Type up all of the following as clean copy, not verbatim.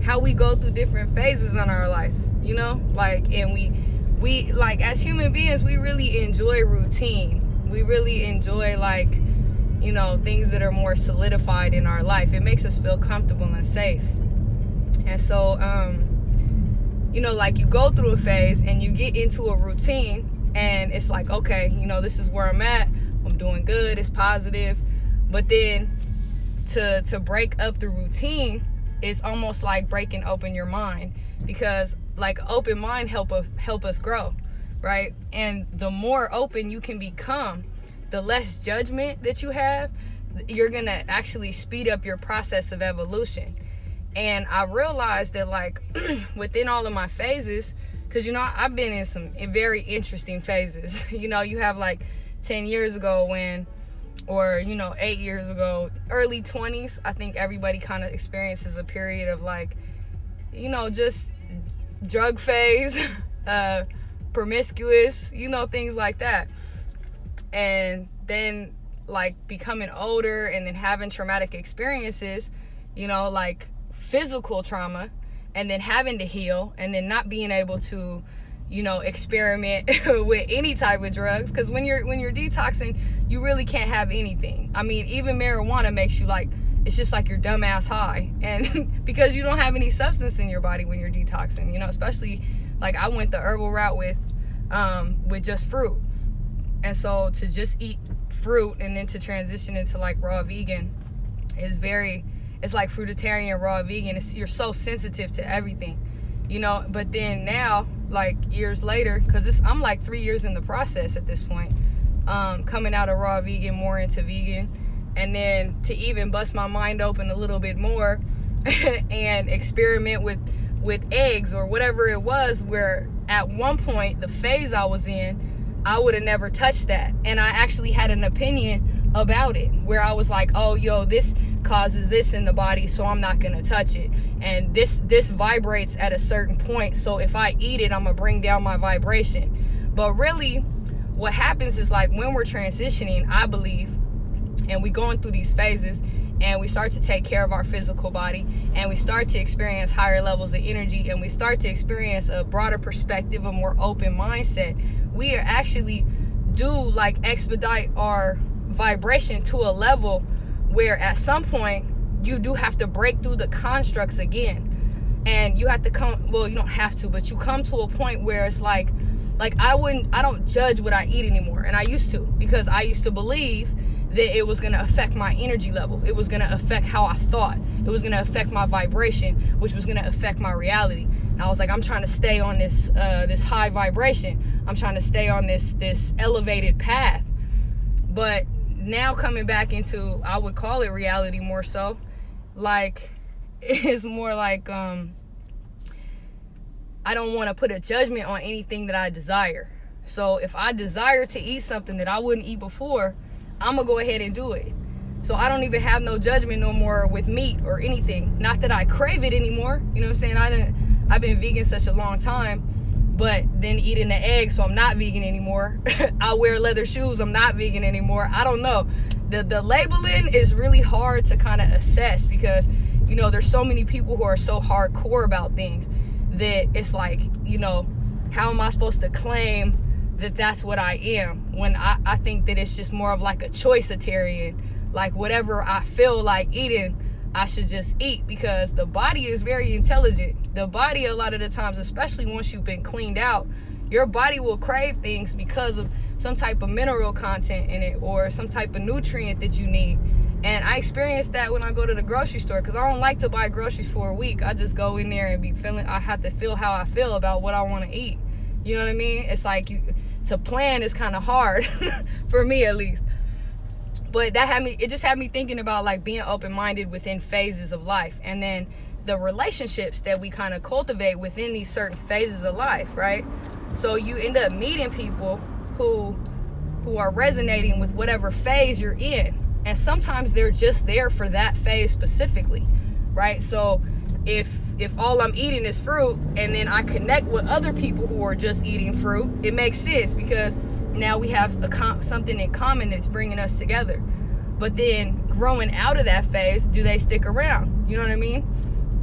how we go through different phases in our life, like, and we like, as human beings, we really enjoy routine. We really enjoy, like, things that are more solidified in our life. It makes us feel comfortable and safe. And so like, you go through a phase and you get into a routine, and it's like, okay, this is where I'm at, I'm doing good, it's positive. But then to break up the routine is almost like breaking open your mind, because, like, open mind help us grow, right? And the more open you can become, the less judgment that you have, you're gonna actually speed up your process of evolution. And I realized that, like, within all of my phases, because I've been in some very interesting phases. You have, like, 10 years ago or 8 years ago, early 20s, I think everybody kind of experiences a period of, like, just drug phase, promiscuous, things like that. And then, like, becoming older and then having traumatic experiences, like physical trauma, and then having to heal, and then not being able to, experiment with any type of drugs. Because when you're detoxing, you really can't have anything. I mean, even marijuana makes you, like, it's just like your dumbass high, and because you don't have any substance in your body when you're detoxing, especially, like, I went the herbal route with just fruit. And so to just eat fruit and then to transition into, like, raw vegan is it's like fruitarian, raw vegan. You're so sensitive to everything, but then now, like, years later, because I'm like 3 years in the process at this point, coming out of raw vegan more into vegan, and then to even bust my mind open a little bit more and experiment with eggs or whatever it was, where at one point, the phase I was in, I would have never touched that. And I actually had an opinion about it, where I was like, oh, this causes this in the body, so I'm not gonna touch it. And this vibrates at a certain point, so if I eat it, I'm gonna bring down my vibration. But really, what happens is, like, when we're transitioning, I believe, and we going through these phases, and we start to take care of our physical body, and we start to experience higher levels of energy, and we start to experience a broader perspective, a more open mindset, we are actually like, expedite our vibration to a level where at some point you do have to break through the constructs again, and you have to you don't have to, but you come to a point where it's like I don't judge what I eat anymore. And I used to, because I used to believe that it was going to affect my energy level. It was going to affect how I thought. It was going to affect my vibration, which was going to affect my reality. And I was like, I'm trying to stay on this high vibration. I'm trying to stay on this elevated path. But now coming back into, I would call it reality more so, like, it's more like, I don't want to put a judgment on anything that I desire. So if I desire to eat something that I wouldn't eat before, I'm gonna go ahead and do it. So I don't even have no judgment no more with meat or anything. Not that I crave it anymore. You know what I'm saying? I've been vegan such a long time, but then eating the egg, so I'm not vegan anymore. I wear leather shoes, I'm not vegan anymore. I don't know. The labeling is really hard to kind of assess, because, there's so many people who are so hardcore about things that it's like, how am I supposed to claim that that's what I am, when I think that it's just more of like a choiceitarian, like whatever I feel like eating, I should just eat, because the body is very intelligent. The body, a lot of the times, especially once you've been cleaned out, your body will crave things because of some type of mineral content in it, or some type of nutrient that you need. And I experience that when I go to the grocery store, because I don't like to buy groceries for a week. I just go in there and I have to feel how I feel about what I want to eat. You know what I mean? It's like to plan is kind of hard for me, at least. But it just had me thinking about, like, being open-minded within phases of life, and then the relationships that we kind of cultivate within these certain phases of life, right? So you end up meeting people who are resonating with whatever phase you're in, and sometimes they're just there for that phase specifically, right? So if all I'm eating is fruit, and then I connect with other people who are just eating fruit, it makes sense, because now we have something in common that's bringing us together. But then growing out of that phase, do they stick around? You know what I mean?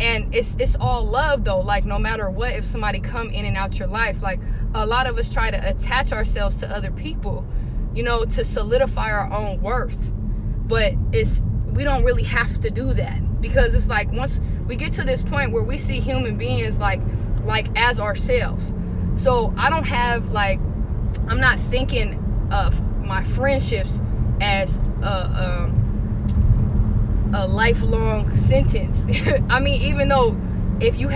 And it's all love though. Like, no matter what, if somebody come in and out your life, like, a lot of us try to attach ourselves to other people, you know, to solidify our own worth. But we don't really have to do that, because it's like, once we get to this point where we see human beings like as ourselves. So I don't have, like, I'm not thinking of my friendships as a lifelong sentence. I mean, even though if you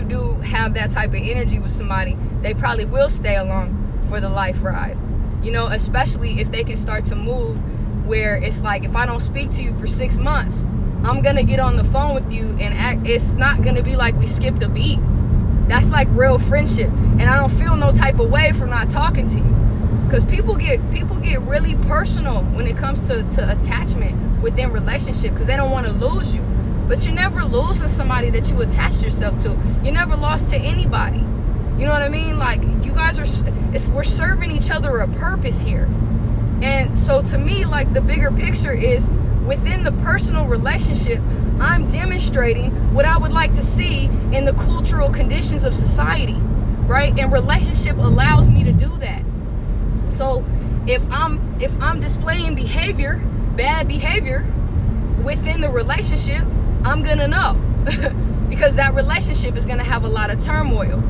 do have that type of energy with somebody, they probably will stay along for the life ride, you know, especially if they can start to move where it's like, if I don't speak to you for 6 months, I'm gonna get on the phone with you and it's not gonna be like we skipped a beat. That's like real friendship. And I don't feel no type of way from not talking to you, because people get really personal when it comes to attachment within relationship, because they don't want to lose you. But you're never losing somebody that you attached yourself to. You never lost to anybody. You know what I mean? Like, you guys we're serving each other a purpose here. And so to me, like, the bigger picture is, within the personal relationship, I'm demonstrating what I would like to see in the cultural conditions of society, right? And relationship allows me to do that. So if I'm displaying bad behavior within the relationship, I'm gonna know because that relationship is gonna have a lot of turmoil.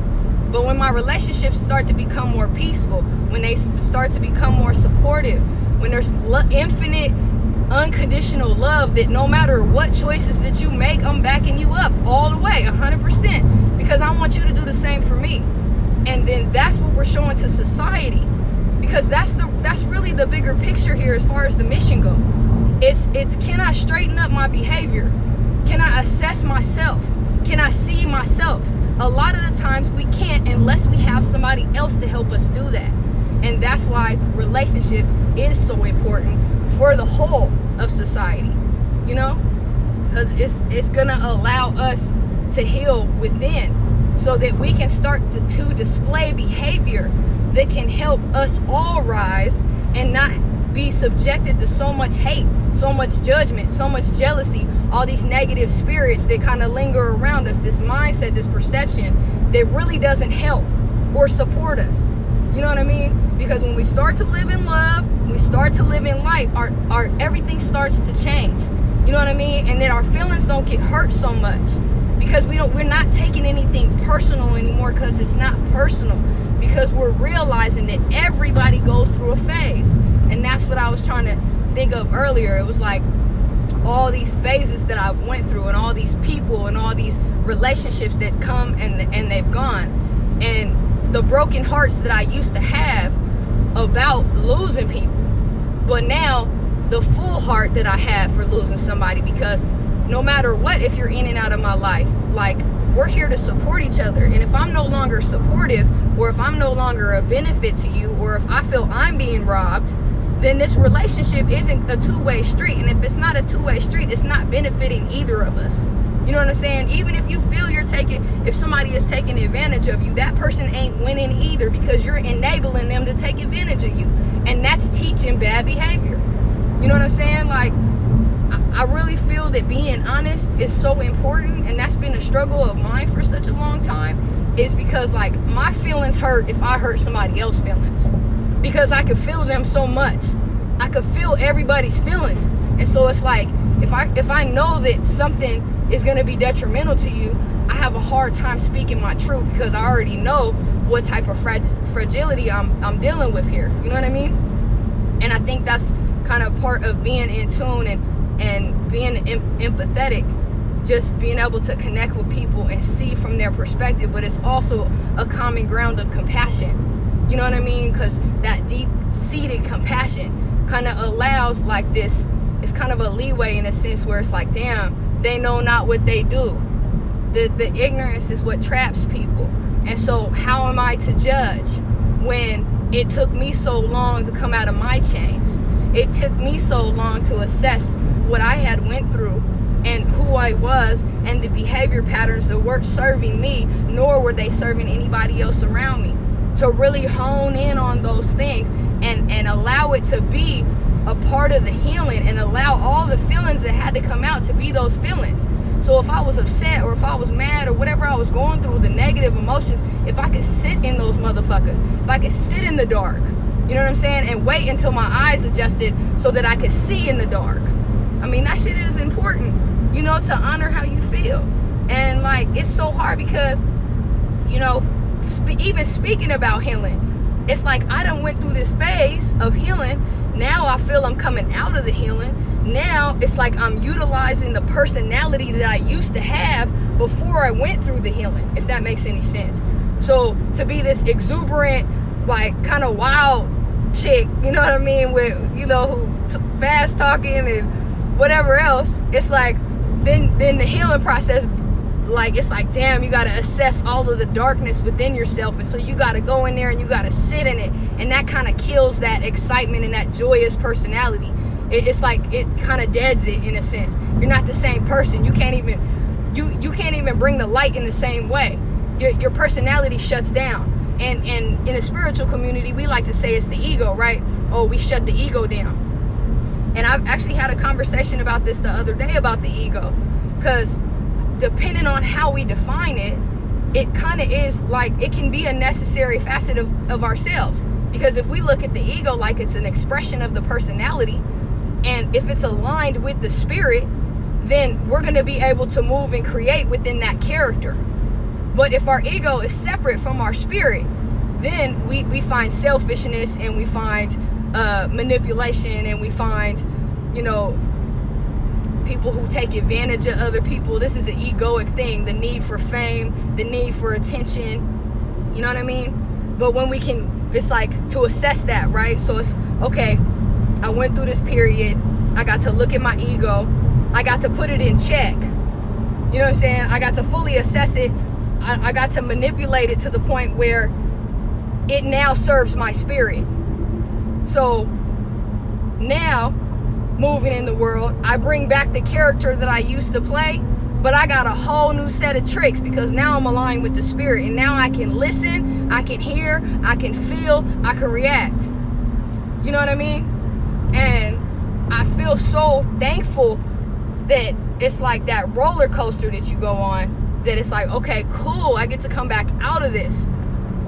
But when my relationships start to become more peaceful, when they start to become more supportive, when there's infinite unconditional love, that no matter what choices that you make, I'm backing you up all the way, 100%, because I want you to do the same for me. And then that's what we're showing to society, because that's really the bigger picture here as far as the mission goes. It's can I straighten up my behavior? Can I assess myself? Can I see myself? A lot of the times we can't unless we have somebody else to help us do that. And that's why relationship is so important for the whole of society, you know, because it's gonna allow us to heal within, so that we can start to display behavior that can help us all rise and not be subjected to so much hate, so much judgment, so much jealousy, all these negative spirits that kind of linger around us, this mindset, this perception that really doesn't help or support us. You know what I mean? Because when we start to live in love, we start to live in light, our everything starts to change. You know what I mean? And then our feelings don't get hurt so much, because we're not taking anything personal anymore, because it's not personal, because we're realizing that everybody goes through a phase. And that's what I was trying to think of earlier. It was like all these phases that I've went through, and all these people and all these relationships that come and they've gone, and the broken hearts that I used to have about losing people, but now the full heart that I have for losing somebody, because no matter what, if you're in and out of my life, like, we're here to support each other. And if I'm no longer supportive, or if I'm no longer a benefit to you, or if I feel I'm being robbed, then this relationship isn't a two-way street. And if it's not a two-way street, it's not benefiting either of us. You know what I'm saying? Even if you feel if somebody is taking advantage of you, that person ain't winning either, because you're enabling them to take advantage of you. And that's teaching bad behavior. You know what I'm saying? Like, I really feel that being honest is so important, and that's been a struggle of mine for such a long time, is because, like, my feelings hurt if I hurt somebody else's feelings, because I could feel them so much. I could feel everybody's feelings. And so it's like, if I know that something is going to be detrimental to you, I have a hard time speaking my truth, because I already know what type of fragility I'm dealing with here. You know what I mean? And I think that's kind of part of being in tune and being empathetic, just being able to connect with people and see from their perspective. But it's also a common ground of compassion. You know what I mean? Because that deep-seated compassion kind of allows, like, this, it's kind of a leeway in a sense where it's like, damn, they know not what they do. The ignorance is what traps people. And so how am I to judge when it took me so long to come out of my chains? It took me so long to assess what I had went through and who I was, and the behavior patterns that weren't serving me, nor were they serving anybody else around me. To really hone in on those things and allow it to be a part of the healing, and allow all the feelings that had to come out to be those feelings. So if I was upset or if I was mad or whatever I was going through, the negative emotions, if I could sit in those motherfuckers, if I could sit in the dark, you know what I'm saying, and wait until my eyes adjusted so that I could see in the dark. I mean, that shit is important, you know, to honor how you feel. And like, it's so hard because, you know, even speaking about healing, it's like I done went through this phase of healing. Now I feel I'm coming out of the healing. Now it's like I'm utilizing the personality that I used to have before I went through the healing, if that makes any sense. So to be this exuberant, like kind of wild chick, you know what I mean, with, you know, who fast talking and whatever else, it's like then the healing process, like, it's like, damn, you got to assess all of the darkness within yourself. And so you got to go in there and you got to sit in it. And that kind of kills that excitement and that joyous personality. It's like, it kind of deads it in a sense. You're not the same person. You can't even, you can't even bring the light in the same way. Your personality shuts down. And in a spiritual community, we like to say it's the ego, right? Oh, we shut the ego down. And I've actually had a conversation about this the other day about the ego. Because depending on how we define it, it kind of is like, it can be a necessary facet of ourselves. Because if we look at the ego like it's an expression of the personality, and if it's aligned with the spirit, then we're going to be able to move and create within that character. But if our ego is separate from our spirit, then we find selfishness, and we find manipulation, and we find, you know, people who take advantage of other people. This is an egoic thing, the need for fame, the need for attention, you know what I mean? But when we can, it's like to assess that, right? So it's, okay, I went through this period, I got to look at my ego, I got to put it in check, you know what I'm saying? I got to fully assess it, I got to manipulate it to the point where it now serves my spirit. So now, moving in the world, I bring back the character that I used to play, but I got a whole new set of tricks because now I'm aligned with the spirit, and now I can listen, I can hear, I can feel, I can react. You know what I mean? And I feel so thankful that it's like that roller coaster that you go on, that it's like, okay, cool, I get to come back out of this,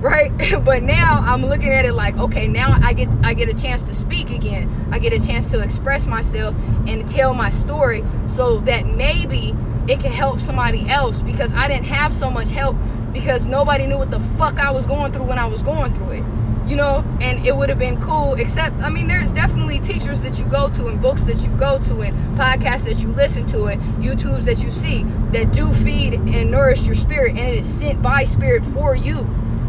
right? But now I'm looking at it like, okay, now I get a chance to speak again. I get a chance to express myself and tell my story, so that maybe it can help somebody else, because I didn't have so much help because nobody knew what the fuck I was going through when I was going through it, you know? And it would have been cool, except, I mean, there's definitely teachers that you go to, and books that you go to, and podcasts that you listen to, and YouTubes that you see that do feed and nourish your spirit, and it is sent by spirit for you.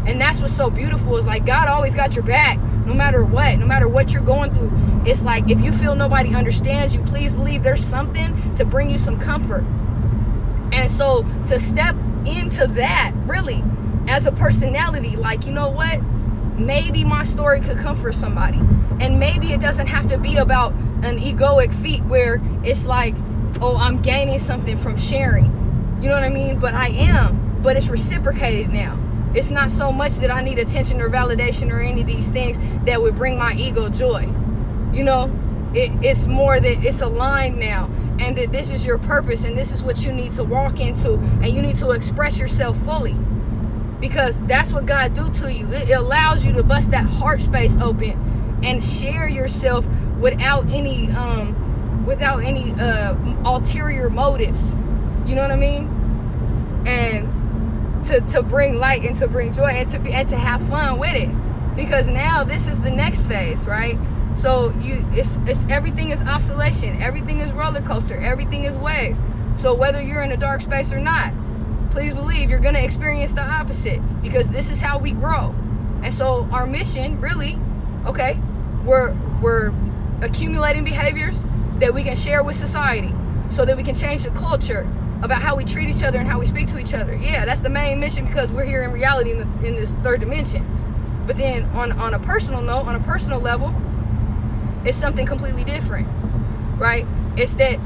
And that's what's so beautiful, is like, God always got your back, no matter what you're going through. It's like, if you feel nobody understands you, please believe there's something to bring you some comfort. And so to step into that, really, as a personality, like, you know what? Maybe my story could comfort somebody. And maybe it doesn't have to be about an egoic feat where it's like, oh, I'm gaining something from sharing. You know what I mean? But I am. But it's reciprocated now. It's not so much that I need attention or validation or any of these things that would bring my ego joy. You know, it's more that it's aligned now, and that this is your purpose, and this is what you need to walk into, and you need to express yourself fully, because that's what God do to you. It allows you to bust that heart space open and share yourself without any ulterior motives. You know what I mean? And to bring light and to bring joy and to have fun with it, because now this is the next phase, right? So it's everything is oscillation, everything is roller coaster, everything is wave. So whether you're in a dark space or not, please believe you're gonna experience the opposite, because this is how we grow. And so our mission, really, okay, we're accumulating behaviors that we can share with society, so that we can change the culture about how we treat each other and how we speak to each other. Yeah, that's the main mission, because we're here in reality in this third dimension. But then on a personal note, on a personal level, it's something completely different, right? It's that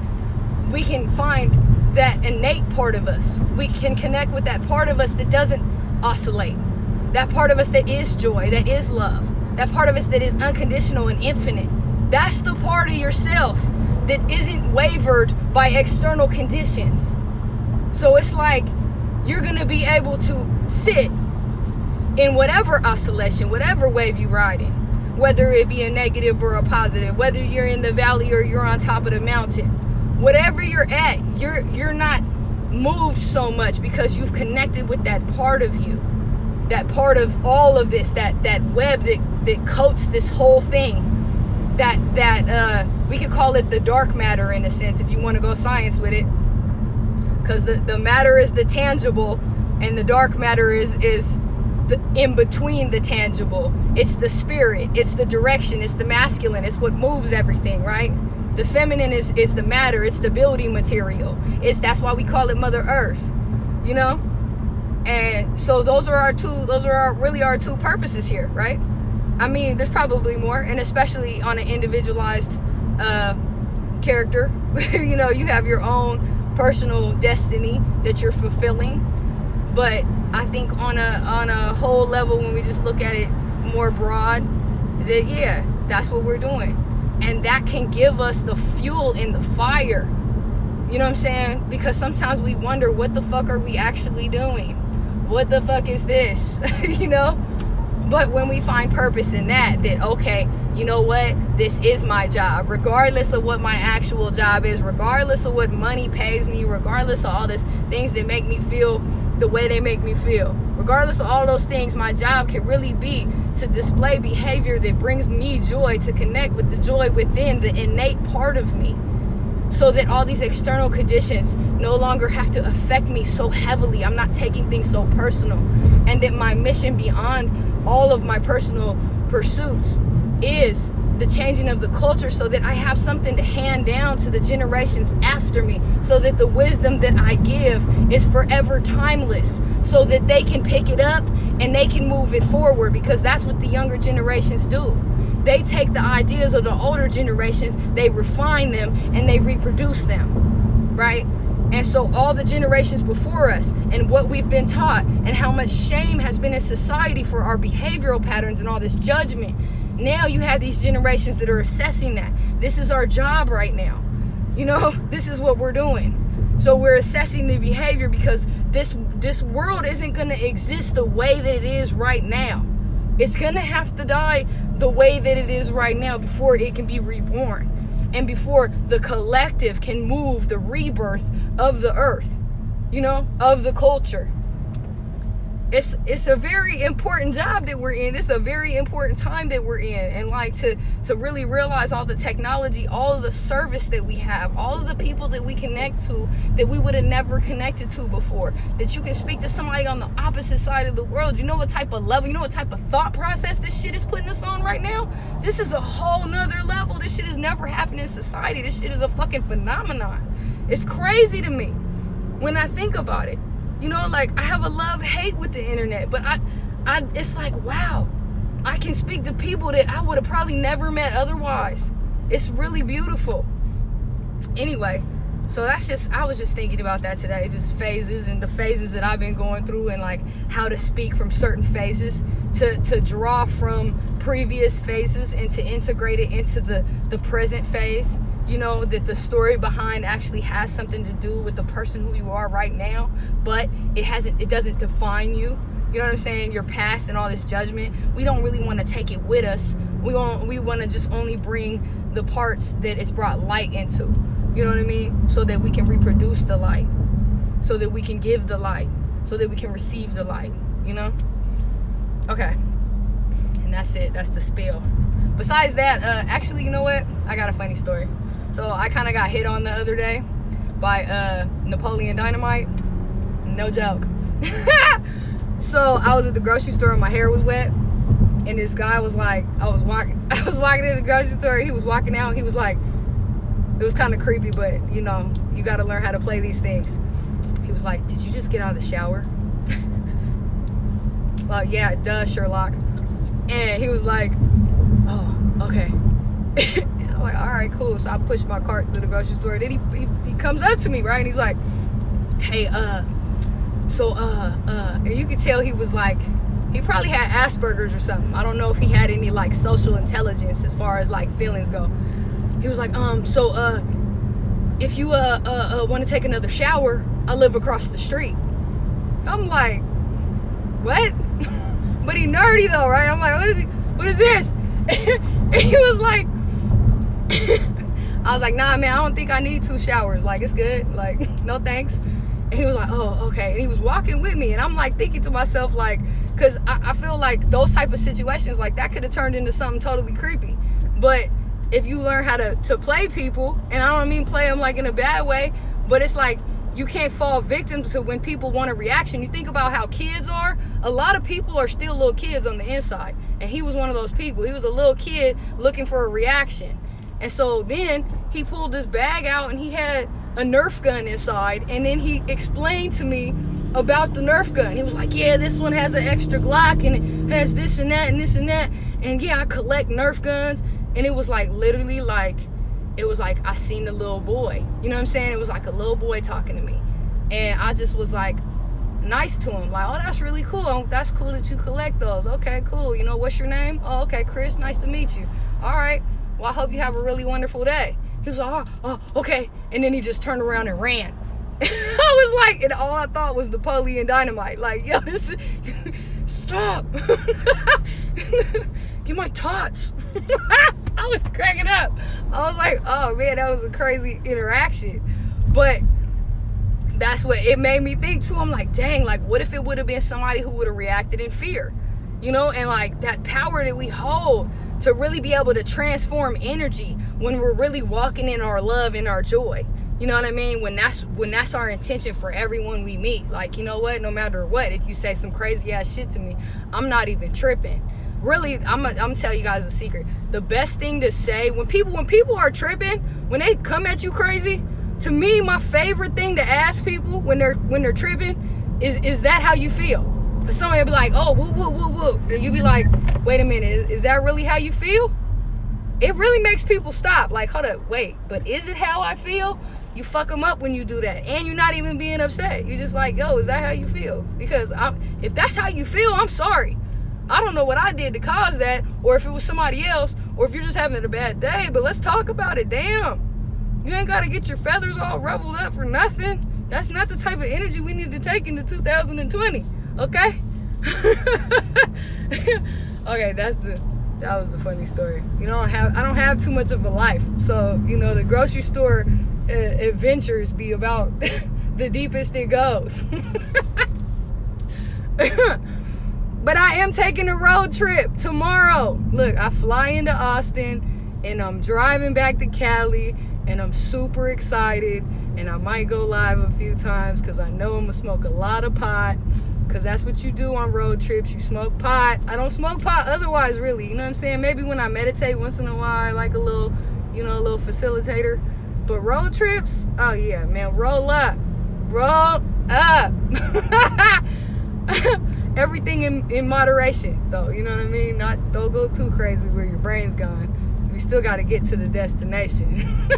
we can find that innate part of us. We can connect with that part of us that doesn't oscillate. That part of us that is joy, that is love. That part of us that is unconditional and infinite. That's the part of yourself that isn't wavered by external conditions. So it's like you're going to be able to sit in whatever oscillation, whatever wave you ride in, whether it be a negative or a positive, whether you're in the valley or you're on top of the mountain, whatever you're at, you're not moved so much because you've connected with that part of you, that part of all of this, that web that coats this whole thing, that we could call it the dark matter in a sense, if you want to go science with it, because the matter is the tangible and the dark matter is the in between the tangible. It's the spirit, it's the direction, it's the masculine, it's what moves everything, right? The feminine is the matter, it's the building material. That's why we call it Mother Earth, you know? And so those are really our two purposes here, right? I mean, there's probably more, and especially on an individualized character. You know, you have your own personal destiny that you're fulfilling. But I think on a whole level, when we just look at it more broad, that yeah, that's what we're doing. And that can give us the fuel in the fire. You know what I'm saying? Because sometimes we wonder, what the fuck are we actually doing? What the fuck is this? You know? But when we find purpose in that, okay, you know what? This is my job. Regardless of what my actual job is, regardless of what money pays me, regardless of all these things that make me feel the way they make me feel, regardless of all those things, my job can really be to display behavior that brings me joy, to connect with the joy within the innate part of me, so that all these external conditions no longer have to affect me so heavily. I'm not taking things so personal. And that my mission beyond all of my personal pursuits is the changing of the culture, so that I have something to hand down to the generations after me, so that the wisdom that I give is forever timeless, so that they can pick it up and they can move it forward, because that's what the younger generations do. They take the ideas of the older generations, they refine them, and they reproduce them, right? And so all the generations before us and what we've been taught and how much shame has been in society for our behavioral patterns and all this judgment, now you have these generations that are assessing that. This is our job right now. You know, this is what we're doing. So we're assessing the behavior, because this world isn't going to exist the way that it is right now. It's going to have to die the way that it is right now before it can be reborn, and before the collective can move the rebirth of the earth, you know, of the culture. It's a very important job that we're in. It's a very important time that we're in. And like to really realize all the technology, all of the service that we have, all of the people that we connect to that we would have never connected to before, that you can speak to somebody on the opposite side of the world. You know what type of level, you know what type of thought process this shit is putting us on right now? This is a whole nother level. This shit has never happened in society. This shit is a fucking phenomenon. It's crazy to me when I think about it. You know, like, I have a love-hate with the internet, but I it's like, wow, I can speak to people that I would have probably never met otherwise. It's really beautiful. Anyway, so I was just thinking about that today, just phases and the phases that I've been going through, and like how to speak from certain phases, to draw from previous phases and to integrate it into the present phase. You know, that the story behind actually has something to do with the person who you are right now, but it doesn't define you. You know what I'm saying? Your past and all this judgment, we don't really want to take it with us. We want to just only bring the parts that it's brought light into. You know what I mean? So that we can reproduce the light, so that we can give the light, so that we can receive the light, you know? Okay. And that's it. That's the spiel. Besides that, actually, you know what? I got a funny story. So I kind of got hit on the other day by Napoleon Dynamite. No joke. So I was at the grocery store and my hair was wet. And this guy was like, I was walking in the grocery store. He was walking out. He was like, it was kind of creepy, but you know, you got to learn how to play these things. He was like, did you just get out of the shower? Well, yeah, duh, Sherlock. And he was like, oh, okay. I'm like, all right, cool. So I pushed my cart through the grocery store. Then he comes up to me, right? And he's like, hey, and you could tell he was like, he probably had Asperger's or something. I don't know if he had any like social intelligence as far as like feelings go. He was like, if you want to take another shower, I live across the street. I'm like, what? But he nerdy though, right? I'm like, what is this? And he was like, I was like, nah, man, I don't think I need 2 showers. Like, it's good. Like, no thanks. And he was like, oh, okay. And he was walking with me. And I'm like thinking to myself, like, because I feel like those type of situations, like, that could have turned into something totally creepy. But if you learn how to play people, and I don't mean play them like in a bad way, but it's like, you can't fall victim to when people want a reaction. You think about how kids are. A lot of people are still little kids on the inside. And he was one of those people. He was a little kid looking for a reaction. And so then he pulled this bag out and he had a Nerf gun inside. And then he explained to me about the Nerf gun. He was like, yeah, this one has an extra Glock and it has this and that and this and that. And yeah, I collect Nerf guns. And it was like literally like, it was like I seen a little boy. You know what I'm saying? It was like a little boy talking to me. And I just was like nice to him. Like, oh, that's really cool. That's cool that you collect those. Okay, cool. You know, what's your name? Oh, okay, Chris. Nice to meet you. All right. Well, I hope you have a really wonderful day. He was like, oh, okay. And then he just turned around and ran. I was like, and all I thought was Napoleon Dynamite. Like, yo, this is, stop. Get my tots. I was cracking up. I was like, oh man, that was a crazy interaction. But that's what it made me think too. I'm like, dang, like what if it would have been somebody who would have reacted in fear? You know, and like that power that we hold to really be able to transform energy when we're really walking in our love and our joy. You know what I mean? When that's our intention for everyone we meet. Like, you know what? No matter what, if you say some crazy ass shit to me, I'm not even tripping. Really, I'm gonna tell you guys a secret. The best thing to say when people are tripping, when they come at you crazy, to me, my favorite thing to ask people when they're tripping is that how you feel? Cause somebody will be like, oh, woo woo woo woo, and you be like, wait a minute, is that really how you feel? It really makes people stop. Like, hold up, wait, but is it how I feel? You fuck them up when you do that, and you're not even being upset. You're just like, yo, is that how you feel? Because if that's how you feel, I'm sorry. I don't know what I did to cause that, or if it was somebody else, or if you're just having a bad day, but let's talk about it. Damn. You ain't got to get your feathers all ruffled up for nothing. That's not the type of energy we need to take into 2020, okay? Okay, that was the funny story. You know, I don't have too much of a life, so, you know, the grocery store adventures be about the deepest it goes. But I am taking a road trip tomorrow. Look, I fly into Austin and I'm driving back to Cali and I'm super excited, and I might go live a few times because I know I'm gonna smoke a lot of pot, because that's what you do on road trips. You smoke pot. I don't smoke pot otherwise, really. You know what I'm saying? Maybe when I meditate once in a while, I like a little, you know, a little facilitator. But road trips, oh yeah, man, roll up. Roll up. Everything in moderation, though. You know what I mean? Don't go too crazy where your brain's gone. We still got to get to the destination.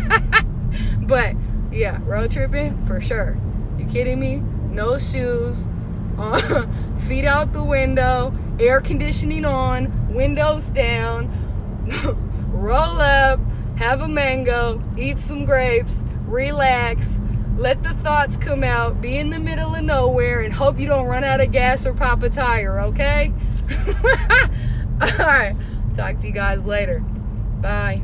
But yeah, road tripping for sure. You kidding me? No shoes, feet out the window, air conditioning on, windows down, roll up, have a mango, eat some grapes, relax, let the thoughts come out, be in the middle of nowhere, and hope you don't run out of gas or pop a tire, okay? All right, talk to you guys later. Bye.